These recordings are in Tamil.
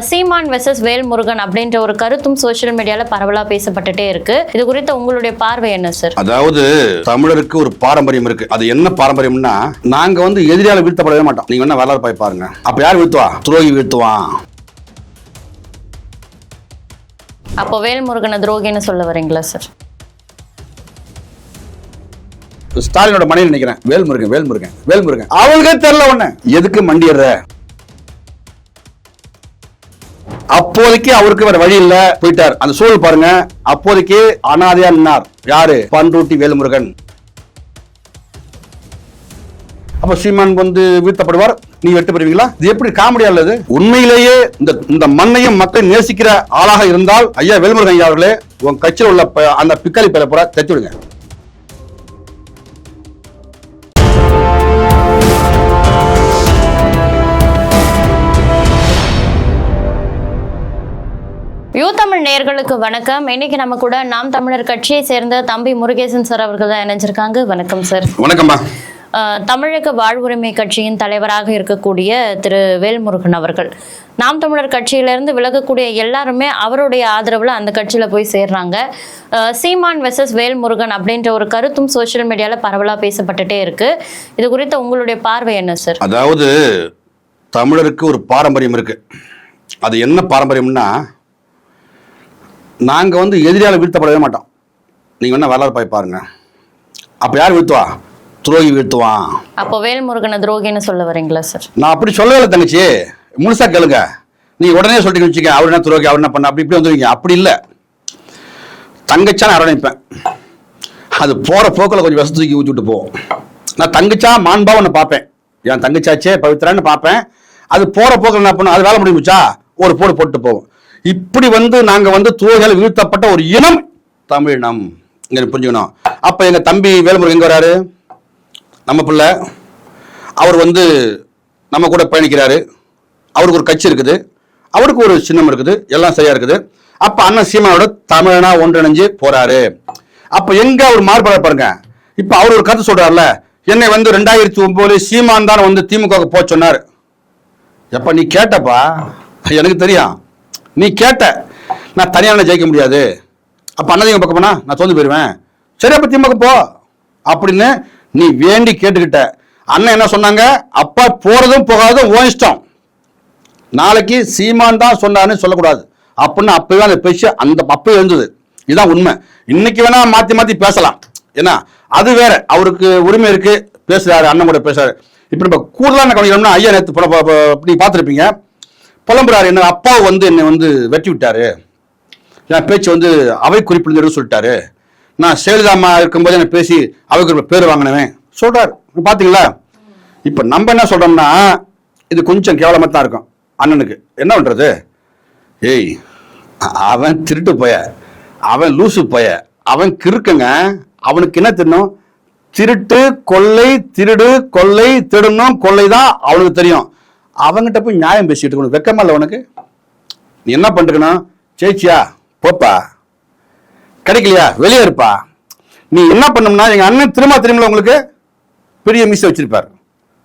சீமான் வெர்சஸ் வேல்முருகன் அப்படின்ற ஒரு கருத்தும் சோசியல் மீடியால பரவலா பேசப்பட்டுட்டே இருக்கு. இது குறித்த உங்களுடைய பார்வை என்ன சார்? அதாவது தமிழருக்கு ஒரு பாரம்பரியம் இருக்கு. அது என்ன பாரம்பரியம்னா, நாங்க எதிரியால வீழ்த்தப்படவே மாட்டோம். நீங்க என்ன வரலாறு போய் பாருங்க. அப்ப யார் வீழ்த்துவா? துரோகி வீழ்த்துவான். அப்போ வேல்முருகனை துரோகின்னு சொல்ல வரீங்களா சார்? ஸ்டாலினோட மனைவி நினைக்கிறேன். வேல்முருகன் அவளுக்கே தெரியல ஒண்ணு எதுக்கு மண்டிடுற. அப்போதைக்கு அவருக்கு வேற வழி இல்ல, போயிட்டார். அந்த சூழல் பாருங்க. அப்போதைக்கு அனாதையா நின்னார். யாரு? பண்ருட்டி வேல்முருகன். அப்ப சீமான் வீழ்த்தப்படுவார், நீ வெட்டு பெறுவீங்களா? இது எப்படி காமெடியா இல்லது? உண்மையிலேயே இந்த மண்ணையும் மக்கள் நேசிக்கிற ஆளாக இருந்தால் ஐயா வேல்முருகன் ஐயா அவர்களே, உங்க கட்சியில் உள்ள அந்த பிக்காளி பேரை பூரா தட்டி விடுங்க. யூ தமிழ் நேயர்களுக்கு வணக்கம். இன்னைக்கு நம்ம கூட நாம் தமிழர் கட்சியை சேர்ந்த தம்பி முருகேசன் சார் அவர்கள் தான் இணைஞ்சிருக்காங்க. வணக்கம் சார். வணக்கம்மா. தமிழக வாழ்வுரிமை கட்சியின் தலைவராக இருக்கக்கூடிய திரு வேல்முருகன் அவர்கள் நாம் தமிழர் கட்சியிலிருந்து விலகக்கூடிய எல்லாருமே அவருடைய ஆதரவுல அந்த கட்சியில போய் சேர்றாங்க. சீமான் வெர்சஸ் வேல்முருகன் அப்படின்ற ஒரு கருத்தும் சோசியல் மீடியால பரவலா பேசப்பட்டுட்டே இருக்கு. இது குறித்த உங்களுடைய பார்வை என்ன சார்? அதாவது தமிழருக்கு ஒரு பாரம்பரியம் இருக்கு. அது என்ன பாரம்பரியம்னா, நாங்க எதிரியால வீழ்த்தப்படவே மாட்டோம். நீங்க என்ன வரலாறு போய் பாருங்க. அப்ப யார் வீழ்த்துவா? துரோகி வீழ்த்துவான். அப்போ வேல்முருகனை துரோகின்னு சொல்ல வரீங்களா சார்? நான் அப்படி சொல்லவே தங்கச்சி, முழுசா கேளுங்க. நீங்க உடனே சொல்லிட்டு வச்சுக்க, அவர் என்ன துரோகி, அவர் என்ன பண்ண, அப்படி இப்படி வந்துருவீங்க. அப்படி இல்லை. தங்கச்சா நான் அரவணைப்பேன். அது போற போக்கில் கொஞ்சம் விஷ தூக்கி ஊற்றி விட்டு போவோம். நான் தங்கச்சா மாண்பா ஒன்று பார்ப்பேன். என் தங்கச்சாச்சே பவித்ரான்னு பார்ப்பேன். அது போற போக்கில் என்ன பண்ணும், அது வேலை முடிஞ்சுச்சா ஒரு போட்டு போவோம். இப்படி நாங்க துரோகியால் வீழ்த்தப்பட்ட ஒரு இனம் தமிழினம். இங்க புரிஞ்சுக்கணும். அப்ப எங்க தம்பி வேல்முருகன் எங்க வராரு? நம்ம பிள்ளை. அவர் நம்ம கூட பயணிக்கிறாரு. அவருக்கு ஒரு கட்சி இருக்குது, அவருக்கு ஒரு சின்னம் இருக்குது, எல்லாம் சரியா இருக்குது. அப்ப அண்ணன் சீமானோட தமிழனா ஒன்றிணைஞ்சு போறாரு. அப்ப எங்க அவர் மாறுபாடு பாருங்க. இப்ப அவர் ஒரு கருத்து சொல்றாருல, என்னை 2009 சீமான் தான் திமுக போக சொன்னார். எப்ப நீ கேட்டப்பா? எனக்கு தெரியும் நீ கேட்ட. நான் தனியாக ஜெயிக்க முடியாது. அப்ப அண்ணன் பக்கம் போனா நான் தோந்து போயிருவேன். சரி அப்ப திமுக போ அப்படின்னு நீ வேண்டி கேட்டுக்கிட்ட. அண்ணன் என்ன சொன்னாங்க? அப்பா போறதும் போகாததும் ஓ இஷ்டம். நாளைக்கு சீமான் தான் சொன்னான்னு சொல்லக்கூடாது அப்படின்னு அப்பவே அந்த பேச்சு அப்பவே இருந்தது. இதுதான் உண்மை. இன்னைக்கு வேணா மாத்தி பேசலாம். ஏன்னா அது வேற, அவருக்கு உரிமை இருக்கு, பேசுறாரு, அண்ணன் கூட பேசுறாரு. இப்ப நம்ம கூடுதலான கவனிக்கணும்னா, ஐயா நேற்று நீ பார்த்துருப்பீங்க, புலம்புறாரு. என்ன அப்பாவை என்னை வெட்டி விட்டாரு, என் பேச்சு அவை குறிப்பிடுறது சொல்லிட்டாரு, நான் சேலிதாமா இருக்கும்போது என்ன பேசி அவை குறிப்பு பேர் வாங்கினவன் சொல்றாரு. பாத்தீங்களா? இப்ப நம்ம என்ன சொல்றோம்னா, இது கொஞ்சம் கேவலமா தான் இருக்கும். அண்ணனுக்கு என்ன பண்றது? ஏய், அவன் திருட்டு போய, அவன் லூசு போய, அவன் கிறுக்குங்க. அவனுக்கு என்ன தெரியும்? திருட்டு கொள்ளை, திருடு கொள்ளை, திருடணும் கொள்ளை தான் அவனுக்கு தெரியும். அவங்கிட்ட போய் நியாயம் பேசிட்டு இருக்கணும். வெக்கமா இல்லை உனக்கு? நீ என்ன பண்ணிருக்கணும்? ஜெயிச்சியா போப்பா, கிடைக்கலையா வெளியே இருப்பா. நீ என்ன பண்ணோம்னா, எங்க அண்ணன் திரும்ப உங்களுக்கு பெரிய மீசை வச்சிருப்பார்,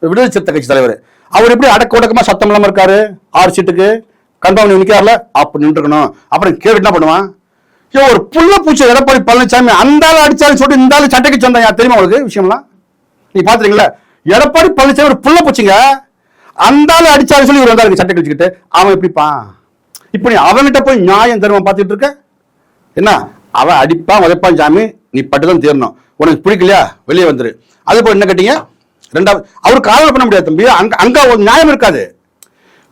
விடுதலை சிறுத்தை கட்சி தலைவர். அவர் எப்படி அடக்க உடக்கமா சத்தம் இல்லாம இருக்காரு? 6 சீட்டுக்கு கன்ஃபார்ம் நிற்கிறார்ல, அப்ப நின்றுக்கணும். அப்புறம் கேட்டு என்ன பண்ணுவான்? ஒரு புள்ள பூச்சி எடப்பாடி பழனிசாமி அந்த ஆள் அடிச்சாலும் சொல்லிட்டு இந்த ஆளு சட்டைக்கு சொன்னாங்க. தெரியுமா உங்களுக்கு விஷயம்லாம்? நீ பாத்துறீங்களா? எடப்பாடி பழனிசாமி ஒரு புள்ள பூச்சிங்க, அந்த ஆளு அடிச்சாலும் சொல்லி இவர் வந்தாரு சட்டை வச்சுக்கிட்டு. அவன் எப்படிப்பா? இப்படி அவன்கிட்ட போய் நியாயம் தருவம் பார்த்துட்டு இருக்க என்ன? அவன் அடிப்பான் உதைப்பான். சாமி நீ பட்டுதான் தீரணும். உனக்கு பிடிக்கலையா வெளியே வந்துரு. அது போய் என்ன கேட்டீங்க? ரெண்டாவது, அவருக்கு ஆதரவு பண்ண முடியாது தம்பி. அங்க ஒரு நியாயம் இருக்காது.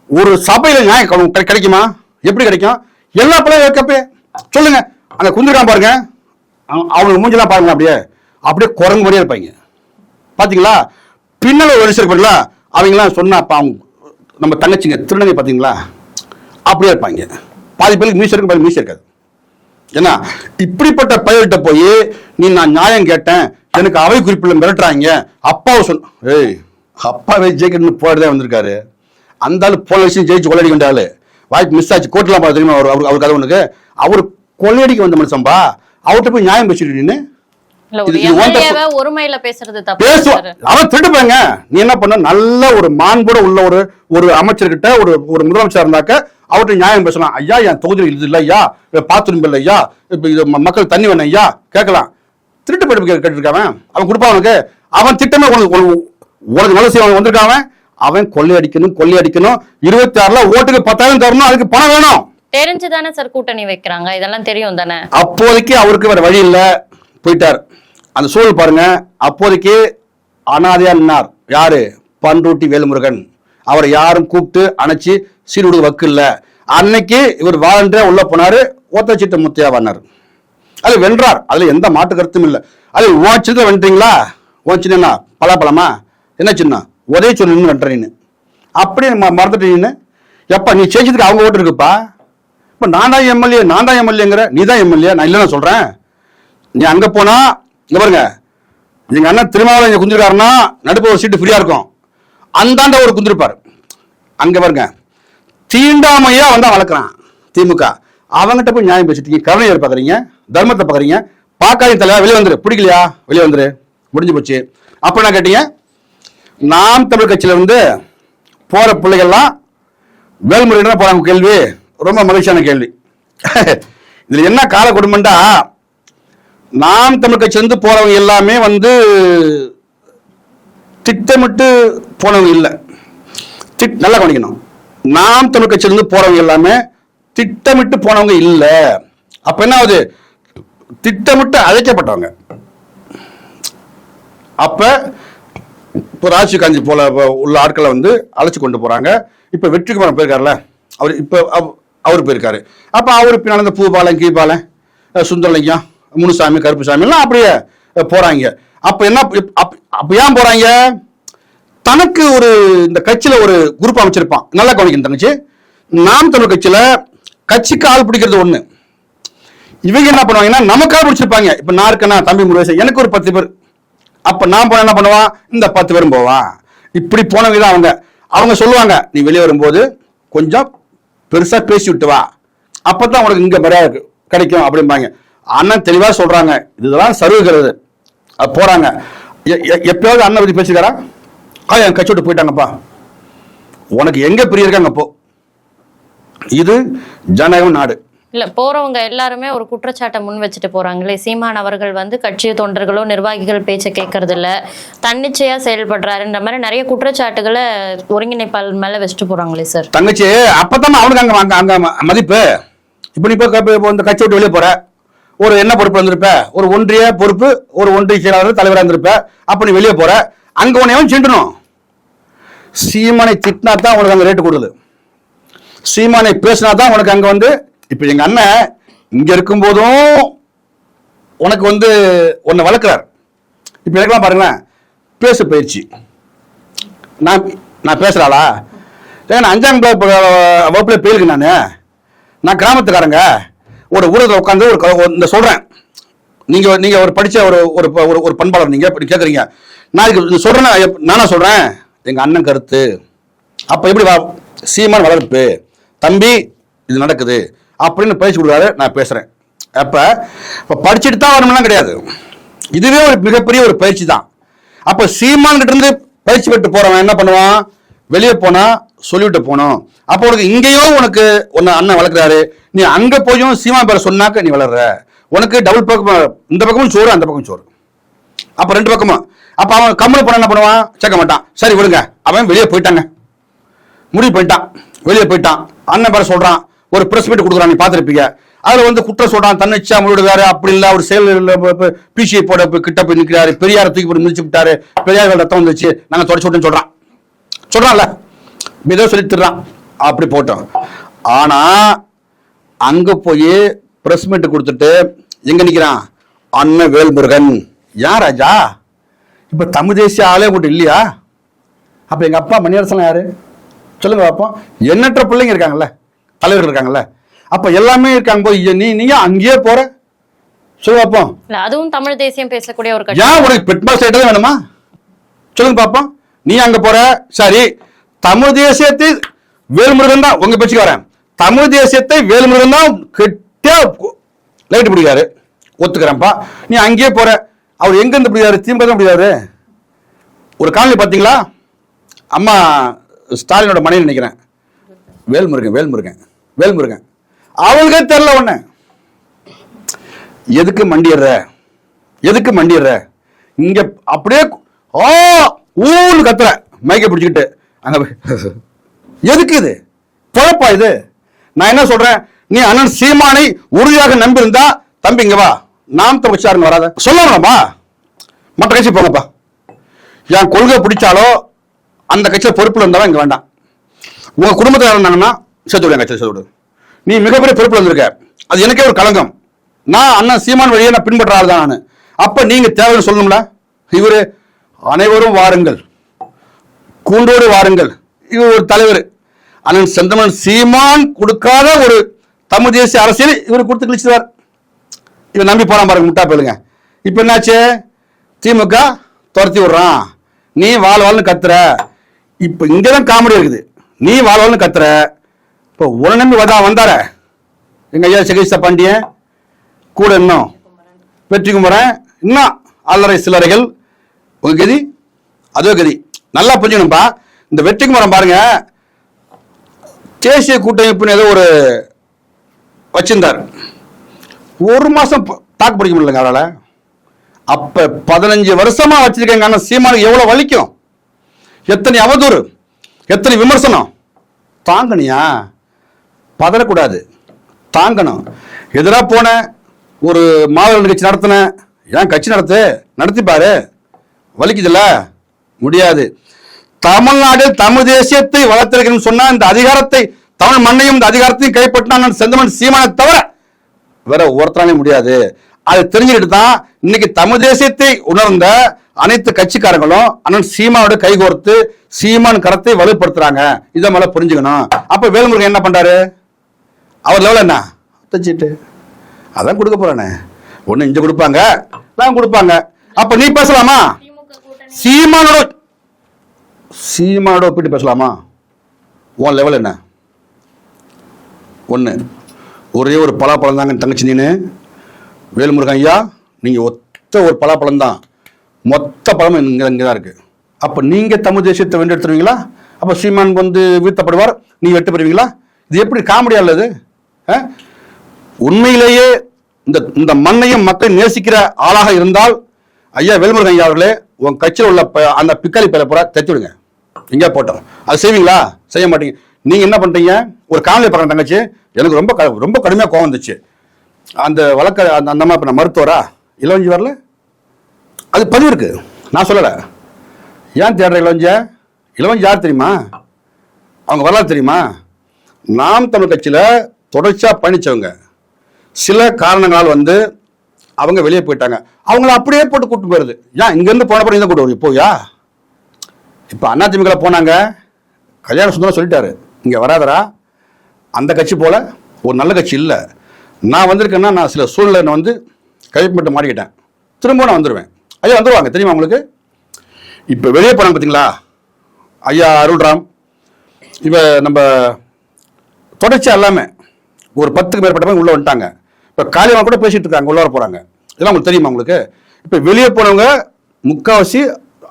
ஒரு சபையில நியாயம் கிடைக்குமா? எப்படி கிடைக்கும்? எல்லா பிள்ளையும் இருக்கப்பே சொல்லுங்க. அங்க குந்திராம பாருங்க, அவங்க மூஞ்செல்லாம் பாருங்க, அப்படியே குரங்கு மாதிரியே இருப்பாங்க. பாத்தீங்களா? பின்னல ஒரு இருப்பாங்களா, அவங்களாம் சொன்னா அவங்க நம்ம தங்கச்சிங்க திருநங்கை பாத்தீங்களா, அப்படியே இருப்பாங்க. பாதி பேருக்கு மீசை இருக்கும், பாதி மீசை இருக்காது. ஏன்னா இப்படிப்பட்ட பயிர்கிட்ட போய் நான் நியாயம் கேட்டேன், எனக்கு அவை குறிப்பில் மிரட்டுறாங்க. அப்பாவை ஏய், அப்பாவே ஜெயிக்கணும்னு போயிட்டு தான் வந்திருக்காரு. அந்த ஆளு போன விஷயம் ஜெயிச்சு கொள்ளடிக்க வேண்டாரு. வாய்ப்பு மிஸ் ஆச்சு. கோர்ட்லாம் பார்த்து தெரியுமா அவருக்கு? அது ஒண்ணுக்கு அவர் கொள்ளையடிக்க வந்த மனுஷன்பா. அவர்கிட்ட போய் நியாயம் பேசிட்டு இல்ல, ஒரு இது உன் தப்பு. MLA-வை ஒருமையில பேசுறது தப்பு பேசுவான் சார். அவன் திருட்டு போங்க. நீ என்ன பண்ண, நல்ல ஒரு மாண்போட உள்ள ஒரு அமைச்சர்கிட்ட ஒரு முதலமைச்சர் இருந்தாக்க அவர்கிட்ட நியாயம் பேசலாம். ஐயா என் தொகுதியில் இது இல்லை ஐயா, பாத்ரூம் இல்லை ஐயா, இப்ப இது மக்கள் தண்ணி வேணும் ஐயா கேட்கலாம். திருட்டு போயிட்டு கேட்டுருக்காவன், அவன் கொடுப்பான் அவனுக்கு. அவன் திட்டமே உனக்கு நல்ல செய்ய வந்திருக்காவன். அவன் கொள்ளையடிக்கணும் 26ல ஓட்டுக்கு 10,000 தரணும், அதுக்கு பணம் வேணும். தெரிஞ்சுதானே சார் கூட்டணி வைக்கிறாங்க, இதெல்லாம் தெரியும் தானே. அப்போதைக்கு அவருக்கு வேற வழி இல்ல, போயிட்டார். அந்த சூழல் பாருங்க. அப்போதைக்கு அனாதையா நின்னார் யாரு, பண்ருட்டி வேல்முருகன். அவரை யாரும் கூப்பிட்டு அணைச்சி சீர்விடு வக்கு இல்ல. அன்னைக்கு இவர் வாலண்டியரா உள்ள போனாரு, ஓத்தச்சிட்ட முத்தையா வந்தார். அது வென்றார், அதுல எந்த மாட்டு கருத்தும் இல்லை. அது உன் சின்ன வென்றீங்களா, உன் சின்ன பலாப்பழமா என்ன சின்ன ஒரே சொன்னு வென்றீன்னு அப்படி மறந்துட்டீங்கன்னு. எப்ப நீ ஜெயிச்சதுக்கு அவங்க ஓட்டு இருக்குப்பா. இப்ப நான் தான் எம்எல்ஏங்கிற, நீ தான் எம்எல்ஏ, நான் இல்லைன்னு சொல்றேன். நீ அங்க போனா இங்க பாருங்க, எங்க அண்ணன் திருமாவளவன் இங்க குந்திருக்காருன்னா நடுப்பு ஒரு சீட்டு ஃப்ரீயா இருக்கும், அந்தாண்ட ஒரு குந்திருப்பாரு. அங்க பாருங்க, தீண்டாமையா வந்தா வளர்க்குறான் திமுக. அவங்ககிட்ட போய் நியாயம் பேசிட்டீங்க, கருணையை பாக்குறீங்க, தர்மத்தை பாக்குறீங்க. பாக்காதி தலைவா வெளியே வந்துரு, பிடிக்கலையா வெளியே வந்துரு, முடிஞ்சு போச்சு. அப்ப என்ன கேட்டீங்க, நாம் தமிழ் கட்சியில இருந்து போற பிள்ளைகள்லாம் வேல்முறையில போறாங்க. கேள்வி ரொம்ப மகிழ்ச்சியான கேள்வி. இதுல என்ன கால கொடுமைண்டா, நாம் தமிழ் கட்சியிலிருந்து போறவங்க எல்லாமே திட்டமிட்டு போனவங்க இல்லை. நல்லா கவனிக்கணும், நாம் தமிழ் கட்சியிலிருந்து போறவங்க எல்லாமே திட்டமிட்டு போனவங்க இல்ல. அப்ப என்ன ஆகுது, திட்டமிட்டு அழைக்கப்பட்டவங்க. அப்ப இப்போ ராஜீவ் காந்தி போல உள்ள ஆட்களை அழைச்சு கொண்டு போறாங்க. இப்ப வெற்றிக்குமாரன் போயிருக்காருல, அவர் போயிருக்காரு. அப்ப அவரு பின்னால இந்த பூபாலன் கீபாலன் சுந்தரலிங்கம் முனுசாமி கருப்புசாமி எல்லாம் அப்படியே போறாங்க. அப்ப என்ன, அப்ப ஏன் போறாங்க, தனக்கு ஒரு இந்த கட்சியில ஒரு குரூப் அமைச்சிருப்பான். நல்லா கவனிக்கணும் தங்கச்சி, நாம் தமிழ் கட்சியில கட்சிக்கு ஆள் பிடிக்கிறது ஒண்ணு. இவங்க என்ன பண்ணுவாங்கன்னா நமக்கு ஆள் பிடிச்சிருப்பாங்க. இப்ப நான் இருக்கேன்னா தம்பி முருகேசன், எனக்கு ஒரு 10 பேர். அப்ப நான் போன என்ன பண்ணுவான், இந்த 10 பேரும் போவான். இப்படி போனவங்க தான் அவங்க சொல்லுவாங்க, நீ வெளியே வரும்போது கொஞ்சம் பெருசா பேசி விட்டு வா, அப்பதான் உனக்கு இங்க மரியாதை கிடைக்கும் அப்படிம்பாங்க. அண்ணன் தெளிவா சொல்றாங்க, இதுதான் சருகுகிறது. போறாங்க. எப்பயாவது அண்ணன் பத்தி பேசிக்காரா, என் கட்சி விட்டு போயிட்டாங்கப்பா, உனக்கு எங்க பிரிய இருக்காங்க அப்போ. இது ஜனநாயகம் நாடு. இல்ல, போறவங்க எல்லாருமே ஒரு குற்றச்சாட்டை முன் வச்சுட்டு போறாங்களே, சீமான் அவர்கள் கட்சி தொண்டர்களோ நிர்வாகிகள் பேச்சை கேட்கறது இல்ல, தன்னிச்சையா செயல்படுறாருன்ற மாதிரி நிறைய குற்றச்சாட்டுகளை ஒருங்கிணைப்பாளர் மேல வச்சுட்டு போறாங்களே சார். தங்கச்சி அப்பதான் அவனுக்கு அங்க மதிப்பு. இப்ப நீ இந்த கட்சி விட்டு வெளியே போற, ஒரு என்ன பொறுப்பு வந்திருப்ப, ஒரு ஒன்றிய பொறுப்பு, ஒரு ஒன்றிய செயலாளர் தலைவராக இருந்திருப்ப. அப்ப நீ வெளியே போற, அங்க உன்னையும் சிண்டணும். சீமானை திட்டினா தான் உனக்கு அங்க ரேட்டு கொடுக்குது, சீமானை பேசினா தான் உனக்கு அங்க இப்ப எங்க அண்ணன் இங்க இருக்கும் போதும் உனக்கு உன்னை வளர்க்கிறார். இப்ப எனக்கெல்லாம் பாருங்களேன், பேச பயிற்சி. நான் பேசுறாளா, ஏன்னா 5ஆம் வகுப்புல போயிருக்கு. நான் கிராமத்துக்காரங்க ஒரு ஊரத்தில் உட்காந்து இந்த சொல்றேன். நீங்க ஒரு படிச்ச ஒரு பண்பாளர், நீங்க இப்படி கேட்குறீங்க. நான் இது சொல்றேன், நானா சொல்றேன் எங்க அண்ணன் கருத்து. அப்ப எப்படி சீமான் வளர்ப்பு தம்பி இது நடக்குது அப்படின்னு பேசி கொடுக்குறாரு, நான் பேசுறேன். அப்ப படிச்சுட்டு தான் வரணும்லாம் கிடையாது, இதுவே ஒரு மிகப்பெரிய ஒரு பயிற்சி தான். அப்ப சீமான் கிட்ட இருந்து பயிற்சி பெற்று போறவன் என்ன பண்ணுவான், வெளியே போனா சொல்லிவிட்டு போனோம். அப்போ உனக்கு இங்கேயும் உனக்கு அண்ணன் வளர்க்குறாரு, நீ அங்க போயும் சீமான் பேரை சொன்னாக்க நீ வளர்ற. உனக்கு டபுள் பக்கம், இந்த பக்கமும் சோறு அந்த பக்கமும் சோறு. அப்ப 2 பக்கமும். அப்ப அவன் கம்மல் போன என்ன பண்ணுவான், சேர்க்க மாட்டான். சரி விடுங்க, அவன் வெளியே போயிட்டாங்க, முடிவு போயிட்டான், வெளியே போயிட்டான். அண்ணன் பேரை சொல்றான், ஒரு பிரஸ் மீட் கொடுக்குறான், நீ பார்த்துருப்பீங்க. அதுல குற்றம் சொல்றான், தன்னிச்சா முழுடுறாரு, அப்படி இல்லை அவர் செயல் பிசிஐ போட கிட்ட போய் நிற்கிறாரு, பெரியார தூக்கி போட்டு மிதிச்சு விட்டாரு, பெரியார் ரத்தம் வந்துச்சு, நாங்க தொடச்சு விட்டுன்னு சொல்றான்ல, ஏதோ சொல்லிட்டுறான். அப்படி போட்டோம். ஆனா அங்க போய் பிரஸ் மீட் கொடுத்துட்டு எங்க நிக்கிறான், அண்ணன் வேல்முருகன். யார் ராஜா, இப்ப தமிழ் தேசிய ஆளே உங்கள்கிட்ட இல்லையா? அப்ப எங்க அப்பா மணியரசன் யாரு சொல்லுங்க பார்ப்போம். எண்ணற்ற பிள்ளைங்க இருக்காங்கல்ல, தலைவர்கள் இருக்காங்கல்ல, அப்ப எல்லாமே இருக்காங்க போய் நீங்க அங்கேயே போற சொல்லு பார்ப்போம். அதுவும் தமிழ் தேசியம் பேசக்கூடிய ஒரு கட்சி. ஏன் உனக்கு பெட்மா சைடு தான் வேணுமா சொல்லுங்க பார்ப்போம். நீ அங்க போற, சரி தமிழ் தேசியத்தை வேல்முருகன் தான், உங்க பேச்சுக்கு வரேன், தமிழ் தேசியத்தை வேல்முருகன் தான் கெட்டியா லைட் பிடிக்காரு, ஒத்துக்கிறேன்ப்பா. நீ அங்கேயே போற, அவர் எங்க இருந்து முடியாது? திமுக தான் முடியாது. ஒரு காலனி பார்த்தீங்களா? அம்மா ஸ்டாலினோட மனைவி நினைக்கிறேன், வேல்முருகன் அவங்களுக்கே தெரியல ஒண்ணு. எதுக்கு மண்டிடுற இங்க அப்படியே ஊன்னு கத்துற மைக்க பிடிச்சிக்கிட்டு அங்க எதுக்கு? இது பொழப்பா இது? நான் என்ன சொல்றேன், நீ அண்ணன் சீமானை உறுதியாக நம்பி இருந்தா தம்பி இங்க வா, நாம் தமிழ் வராத சொல்லணும்பா, மற்ற கட்சி போங்கப்பா. என் கொள்கை பிடிச்சாலோ அந்த கட்சியில் பொறுப்புல இருந்தாலும் இங்க வேண்டாம். உங்க குடும்பத்தில் இருந்தாங்கன்னா சேர்த்து விடு, கட்சியில் சேர்த்து விடு. நீ மிகப்பெரிய பொறுப்புல இருந்திருக்க, அது எனக்கே ஒரு களங்கம். நான் அண்ணன் சீமான் வழியை நான் பின்பற்ற ஆள் தான் நான். அப்ப நீங்க தேவைன்னு சொல்லணும்ல. இவரு அனைவரும் வாருங்கள், கூண்டோடு வாருங்கள், இவர் ஒரு தலைவர். அண்ணன் செந்தமன் சீமான் கொடுக்காத ஒரு தமிழ் தேசிய அரசியல் இவர் கொடுத்து கிழிச்சுவார். இவர் நம்பி போறான் பாருங்க, முட்டா போயிடுங்க. இப்ப என்னாச்சு? திமுக துரத்தி விடுறான், நீ வாழ்வாள்னு கத்துற. இப்ப இங்கதான் காமெடி இருக்குது. நீ வாழ்வாள்னு கத்துற, இப்போ உன நம்பி வந்தார எங்க ஐயா சிகிச்சை பாண்டியன் கூட, இன்னும் வெற்றிக்குமரன், இன்னும் அல்லறை சிலரைகள். உங்க கதி அதோ கதி. நல்லா புரிஞ்சுக்கணும்பா. இந்த வெற்றிக்குமரன் பாருங்க, தேசிய கூட்டமைப்புன்னு ஏதோ ஒரு வச்சிருந்தார். ஒரு மாசம் தாக்கு பிடிக்க முடியலங்க அவரால். அப்ப 15 வருஷமா வச்சிருக்காங்க. சீமானுக்கு எவ்வளவு வலிக்கும், எத்தனை அவதூறு, எத்தனை விமர்சனம். தாங்கனியா? பதறக்கூடாது, தாங்கணும். எதிராக போன ஒரு மாவட்ட கட்சி நடத்தின, ஏன் கட்சி நடத்தி பாரு, வலிக்குதுல்ல? முடியாது. தமிழ்நாடு தமிழ் தேசியத்தை வளர்த்திருக்கணும்னு சொன்னா இந்த அதிகாரத்தை, தமிழ் மண்ணையும் இந்த அதிகாரத்தையும் கைப்பற்றினா செந்தமன் சீமானை தவிர வேற ஒருத்தராலே முடியாது. அது தெரிஞ்சுக்கிட்டு தான் இன்னைக்கு தமிழ் தேசியத்தை உணர்ந்த அனைத்து கட்சிக்காரங்களும் அண்ணன் சீமானோட கைகோர்த்து சீமான் கரத்தை வலுப்படுத்துறாங்க. இதை மேல புரிஞ்சுக்கணும். அப்ப வேல்முருகன் என்ன பண்றாரு? அவர் லெவல் என்ன தச்சிட்டு அதான் கொடுக்க போறானே, ஒண்ணு இங்க கொடுப்பாங்க, நான் கொடுப்பாங்க. அப்ப நீ பேசலாமா? சீமானோட ஒப்பிட்டு பேசலாமா? உன் லெவல் என்ன? ஒண்ணு ஒரே ஒரு பலாப்பழம் தாங்க தங்கச்சி நீனு. வேல்முருகன் ஐயா, நீங்க ஒத்த ஒரு பலாப்பழம் தான், மொத்த பழமும் இங்கதான் இருக்கு. அப்ப நீங்க தமிழ் தேசியத்தை வென்றெடுத்துருவீங்களா? அப்ப சீமான் வீழ்த்தப்படுவார், நீ வெட்டு பெறுவீங்களா? இது எப்படி காமெடியா இல்லது? உண்மையிலேயே இந்த மண்ணையும் மக்கள் நேசிக்கிற ஆளாக இருந்தால் ஐயா வேல்முருகன் ஐயா அவர்களே, உன் கட்சியில் உள்ள அந்த பிக்காளி பேரை பூரா தச்சு விடுங்க, எங்கேயா போட்டோம். அது செய்வீங்களா? செய்ய மாட்டீங்க. நீங்க என்ன பண்றீங்க? ஒரு காணொலி பார்க்குற தங்கச்சி, எனக்கு ரொம்ப கடுமையாக கோவம் வந்துச்சு. அந்த வழக்க அந்த அம்மா இப்ப மருத்துவரா இளவஞ்சி வரல, அது பதிவு இருக்கு, நான் சொல்லலை. ஏன் தேடுற இளவஞ்சி யார் தெரியுமா? அவங்க வரலாறு தெரியுமா? நாம் தமிழ் கட்சியில தொடர்ச்சியா பயணிச்சவங்க. சில காரணங்களால் அவங்க வெளியே போயிட்டாங்க. அவங்கள அப்படியே போட்டு கூட்டு போயிருது. ஏன் இங்கிருந்து போன பிறகு கூட்டு வருது போயா? இப்ப அதிமுக போனாங்க, கல்யாண சுந்தரம் சொல்லிட்டாரு, இங்க வராதரா, அந்த கட்சி போல ஒரு நல்ல கட்சி இல்லை. நான் வந்திருக்கேன்னா நான் சில சூழ்நிலை கைப்பட்டு மாறிக்கிட்டேன், திரும்ப நான் வந்துடுவேன். ஐயா வந்துடுவாங்க தெரியுமா உங்களுக்கு? இப்போ வெளியே போனாங்க பார்த்தீங்களா, ஐயா அருள்ராம், இவ நம்ம தொடர்ச்சியாக எல்லாமே ஒரு 10க்கு மேற்பட்ட உள்ளே வந்துட்டாங்க. இப்போ காலியமாக கூட பேசிட்டு இருக்காங்க, உள்ளே போகிறாங்க. இதெல்லாம் உங்களுக்கு தெரியுமா உங்களுக்கு? இப்போ வெளியே போனவங்க முக்காவாசி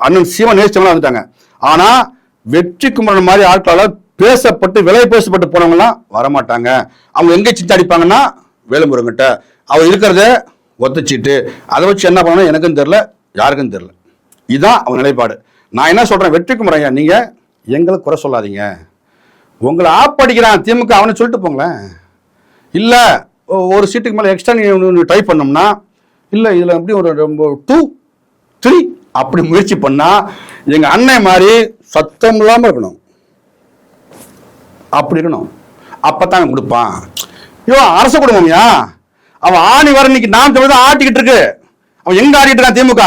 அண்ணன் சீமான் நேசிச்சவங்களாம் வந்துட்டாங்க. ஆனால் வெற்றிக்குமரன் மாதிரி ஆட்களால் பேசப்பட்டு விலை பேசப்பட்டு போனவங்கலாம் வரமாட்டாங்க. அவங்க எங்கே சிட்டு அடிப்பாங்கன்னா வேலுமுருகன்கிட்ட. அவர் இருக்கிறத ஒத்துச்சிட்டு அதை வச்சு என்ன பண்ணணும் எனக்கும் தெரியல, யாருக்கும் தெரியல. இதுதான் அவன் நிலைப்பாடு. நான் என்ன சொல்றேன், வெற்றிக்குமரன் ஐயா, நீங்க எங்களை குறை சொல்லாதீங்க. உங்களை ஆப்படிக்கிறான் திமுக, அவனை சொல்லிட்டு போங்களேன். இல்ல ஒரு சீட்டுக்கு மேல எக்ஸ்ட்ரா நீ ட்ரை பண்ணோம்னா, இல்ல இதுல எப்படி ஒரு 2, 3 அப்படி முயற்சி பண்ணா எங்க அண்ணன் மாதிரி சத்தம் இல்லாம இருக்கணும், அப்படி இருக்கணும். அப்பதான் கொடுப்பான். இவன் அரச குடும்பம்யா, அவன் ஆணி வர இன்னைக்கு நாம் தான் ஆட்டிக்கிட்டு இருக்கு. அவன் எங்க ஆடிட்டு இருக்கான்? திமுக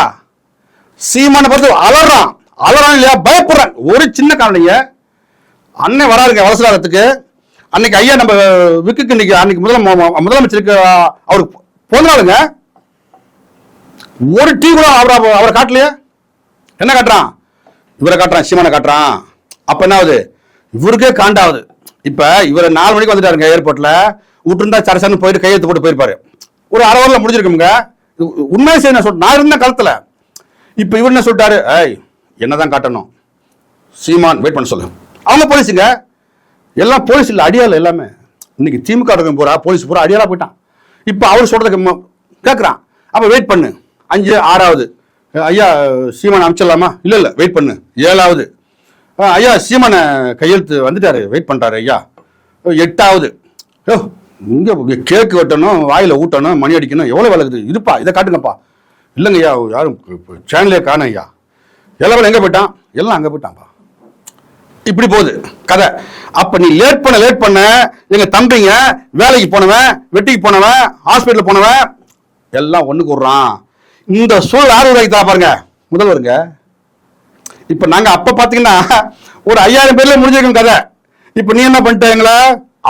சீமான பார்த்து அலறான் இல்லையா, பயப்படுறான். ஒரு சின்ன காரணங்க, அண்ணன் வராருங்க அவசரத்துக்கு. அன்னைக்கு ஐயா நம்ம விக்கு இன்னைக்கு அன்னைக்கு முதலமைச்சருக்கு அவருக்கு போனாலுங்க, ஒரு டீ கூட அவரை காட்டலையே. என்ன காட்டுறான்? இவரை காட்டுறான், சீமான காட்டுறான். அப்ப என்ன ஆகுது? இவருக்கே காண்டாவது. இப்ப இவர் 4 மணிக்கு வந்துட்டாருங்க ஏர்போர்ட்ல, விட்டுருந்தா சரசன்னு போயிட்டு கையெழுத்து போட்டு போயிருப்பாரு. ஒரு அரை ஹவர்ல முடிஞ்சிருக்குங்க. உண்மையை செய்ய நான் இருந்த காலத்துல இப்ப இவர் என்ன சொல்லிட்டாரு, ஏய் என்னதான் காட்டணும், சீமான் வெயிட் பண்ண சொல்லு. அவங்க போலீஸுங்க எல்லாம் போலீஸ் இல்லை, அடியால எல்லாமே. இன்னைக்கு திமுக போறா போலீஸ் பூரா அடியாலா போயிட்டான். இப்ப அவர் சொல்றதுக்கு கேட்கறான், அப்ப வெயிட் பண்ணு 5 6வது ஐயா சீமான் அனுப்பிச்சிடலாமா, இல்ல வெயிட் பண்ணு 7வது ஐயா சீமான கையெழுத்து வந்துட்டாரு வெயிட் பண்றாரு ஐயா 8வது இங்க கேக்கு வெட்டணும், வாயில ஊட்டணும், மணி அடிக்கணும், எவ்வளவு வேலை இருக்குது, இதுப்பா இதை காட்டுங்கப்பா. இல்லைங்க ஐயா யாரும் சேனலே காணும் ஐயா, எல்லாம் எங்க போயிட்டான், எல்லாம் அங்க போயிட்டான்ப்பா. இப்படி போகுது கதை. அப்ப நீ லேட் பண்ண எங்க தம்பிங்க வேலைக்கு போனவன், வெட்டிக்கு போனவன், ஹாஸ்பிட்டல் போனவன் எல்லாம் ஒண்ணு கூடுறான். இந்த சூழல் யார் உருவாக்கி தர பாருங்க, முதல்வருங்க. இப்ப நாங்க அப்ப பாத்தீங்கன்னா ஒரு 5000 பேர்ல முடிஞ்சிருக்கும் கதை. இப்ப நீ என்ன பண்ணிட்ட, எங்களை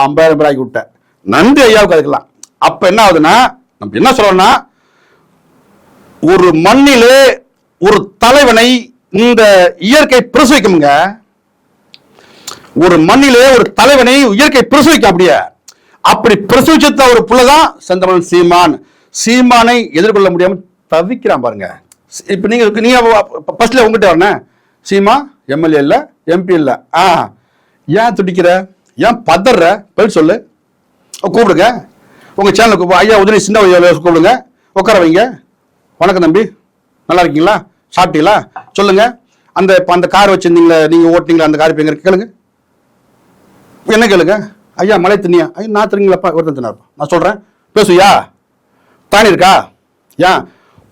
50,000 பேர் ஆக்கி விட்ட. நன்றி ஐயாவுக்கு அதுக்கெல்லாம். அப்ப என்ன ஆகுதுன்னா, நம்ம என்ன சொல்றோம்னா, ஒரு மண்ணிலே ஒரு தலைவனை இந்த இயற்கை பிரசவிக்குங்க. ஒரு மண்ணிலே ஒரு தலைவனை இயற்கை பிரசவிக்கும். அப்படியே அப்படி பிரசவிச்ச ஒரு புள்ளதான் செந்தமிழன் சீமான். சீமானை எதிர்கொள்ள முடியாம தவிக்கிறான் பாருங்க. இப்ப நீங்க ஃபர்ஸ்ட்ல உங்ககிட்ட வரணும், சீமா எம்எல்ஏ இல்ல, எம்பி இல்ல, ஏன் துடிக்கிற, ஏன் பதற, போய் சொல்லு, கூப்பிடுங்க உங்க சேனலுக்கு ஐயா உதவி சின்ன கூப்பிடுங்க, உட்கார வைங்க. வணக்கம் தம்பி, நல்லா இருக்கீங்களா, சாப்பிட்டீங்களா, சொல்லுங்க. அந்த கார் வச்சிருந்தீங்களா, நீங்க ஓட்டிங்களா, அந்த கார் இப்ப எங்க இருக்கு கேளுங்க. என்ன கேளுங்க, ஐயா மழை தண்ணியா, ஐயா நான் தரீங்களாப்பா, ஒருத்தன் தின்னாருப்பா, நான் சொல்றேன் பேசுயா, தானி இருக்கா, ஏன்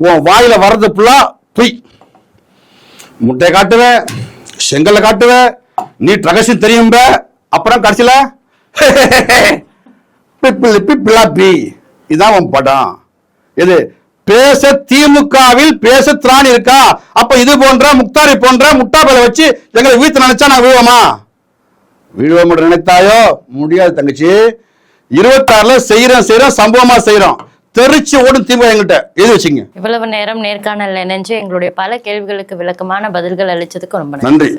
உன் வாயில வர்றது ஃபுல்லா பொய். முட்டையை காட்டுவேன், செங்கல்ல காட்டுவேன், நீ ரகசியம் தெரியும், அப்புறம் கடைசியில இதான் உன் படம். இது பேச திமுகவில் பேச திராணி இருக்கா? அப்ப இது போன்ற முக்தாரி போன்ற முட்டாபலை வச்சு எங்களை வீட்டு நினைச்சா நான் வீழுவோம் நினைத்தாயோ முடியாது தங்கச்சி. 26ல செய்யறோம் சம்பவமா செய்யறோம், தெரிச்சு ஓடும் திமுக எங்கிட்ட எழுதி வச்சுங்க. இவ்வளவு நேரம் நேர்காணல் நினைஞ்சு எங்களுடைய பல கேள்விகளுக்கு விளக்கமான பதில்கள் அளிச்சதுக்கு ரொம்ப நன்றி.